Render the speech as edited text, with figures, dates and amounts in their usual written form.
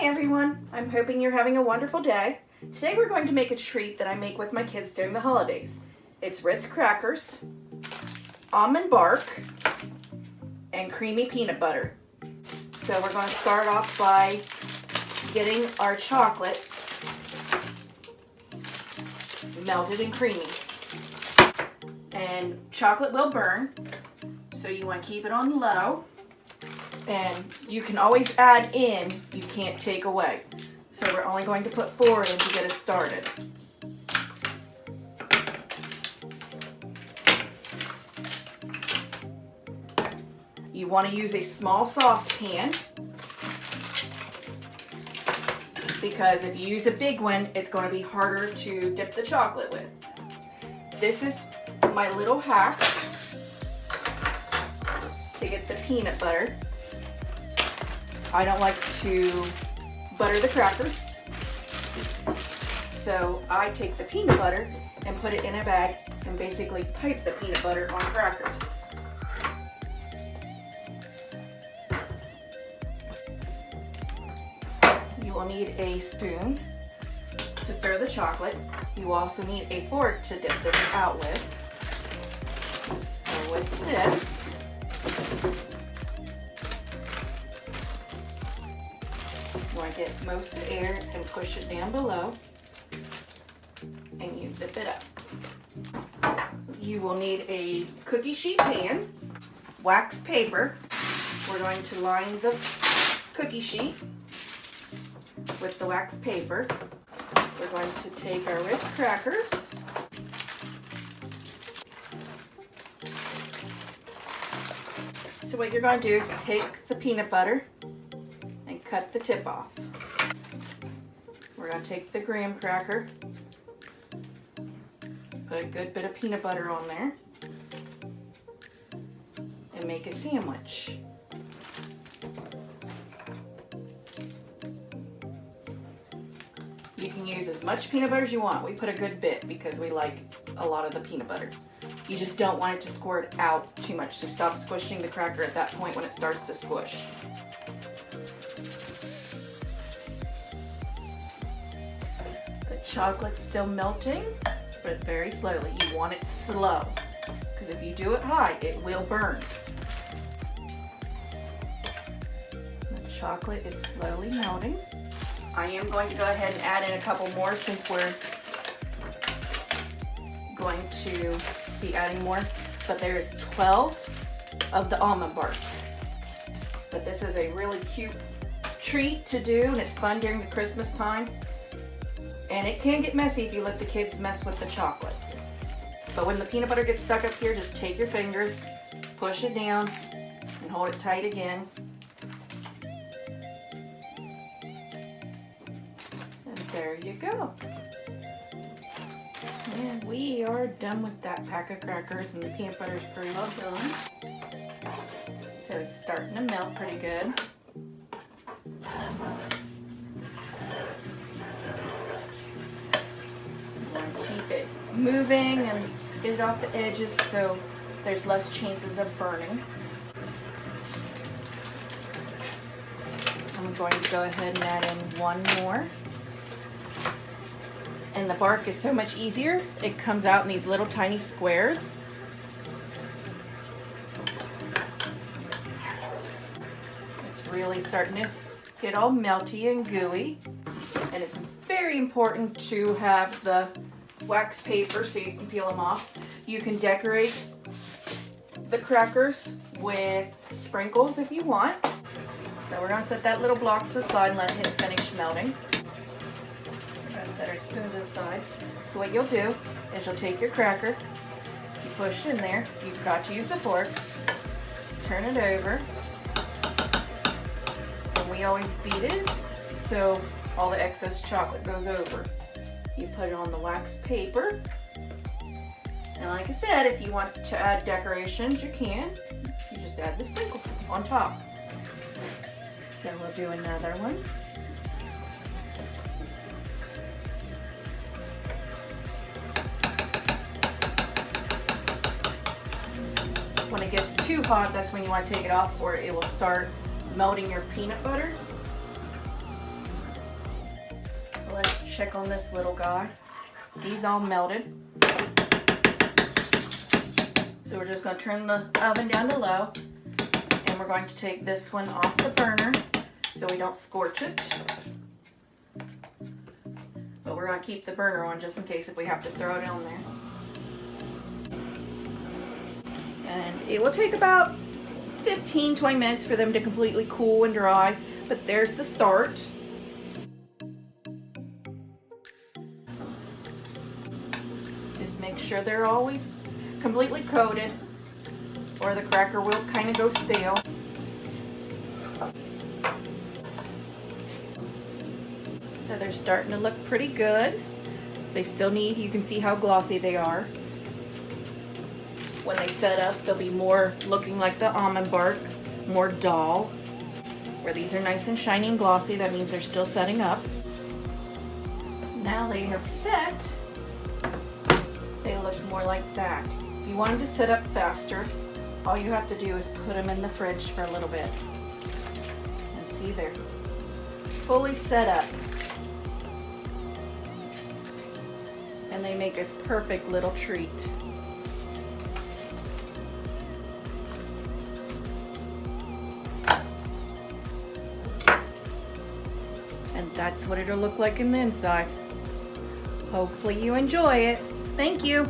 everyone, I'm hoping you're having a wonderful day. Today we're going to make a treat that I make with my kids during the holidays. It's Ritz crackers, almond bark, and creamy peanut butter. So we're going to start off by getting our chocolate melted and creamy. And chocolate will burn, so you want to keep it on low. And you can always add in, you can't take away. So we're only going to put 4 in to get us started. You want to use a small saucepan, because if you use a big one, it's going to be harder to dip the chocolate with. This is my little hack to get the peanut butter. I don't like to butter the crackers, so I take the peanut butter and put it in a bag and basically pipe the peanut butter on crackers. You will need a spoon to stir the chocolate. You also need a fork to dip this out with. So with this, you want to get most of the air and push it down below, and you zip it up. You will need a cookie sheet pan, wax paper. We're going to line the cookie sheet with the wax paper. We're going to take our Ritz crackers, so what you're going to do is take the peanut butter and cut the tip off. We're going to take the graham cracker, put a good bit of peanut butter on there, and make a sandwich. You can use as much peanut butter as you want. We put a good bit because we like a lot of the peanut butter. You just don't want it to squirt out too much, so stop squishing the cracker at that point when it starts to squish. The chocolate's still melting, but very slowly. You want it slow, because if you do it high, it will burn. The chocolate is slowly melting. I am going to go ahead and add in a couple more since we're going to be adding more, but there is 12 of the almond bark. But this is a really cute treat to do, and it's fun during the Christmas time. And it can get messy if you let the kids mess with the chocolate. But when the peanut butter gets stuck up here, just take your fingers, push it down, and hold it tight again. And there you go. And we are done with that pack of crackers, and the peanut butter is pretty well done. So it's starting to melt pretty good. Keep it moving and get it off the edges so there's less chances of burning. I'm going to go ahead and add in one more. And the bark is so much easier. It comes out in these little tiny squares. It's really starting to get all melty and gooey. And it's very important to have the wax paper so you can peel them off. You can decorate the crackers with sprinkles if you want. So we're going to set that little block to the side and let it finish melting. Set our spoon to the side. So what you'll do is you'll take your cracker, you push it in there, you've got to use the fork, turn it over, and we always beat it so all the excess chocolate goes over. You put it on the wax paper, and like I said, if you want to add decorations, you can. You just add the sprinkles on top. So we'll do another one. When it gets too hot, that's when you want to take it off, or it will start melting your peanut butter. let's check on this little guy. He's all melted. So we're just going to turn the oven down to low, and we're going to take this one off the burner so we don't scorch it. But we're going to keep the burner on just in case if we have to throw it on there. And it will take about 15-20 minutes for them to completely cool and dry, but there's the start. Just make sure they're always completely coated or the cracker will kind of go stale. So they're starting to look pretty good. They still need, you can see how glossy they are. When they set up, they'll be more looking like the almond bark, more dull. Where these are nice and shiny and glossy, that means they're still setting up. Now they have set, they look more like that. If you want them to set up faster, all you have to do is put them in the fridge for a little bit. And see, they're fully set up. And they make a perfect little treat. And that's what it'll look like in the inside. Hopefully you enjoy it. Thank you.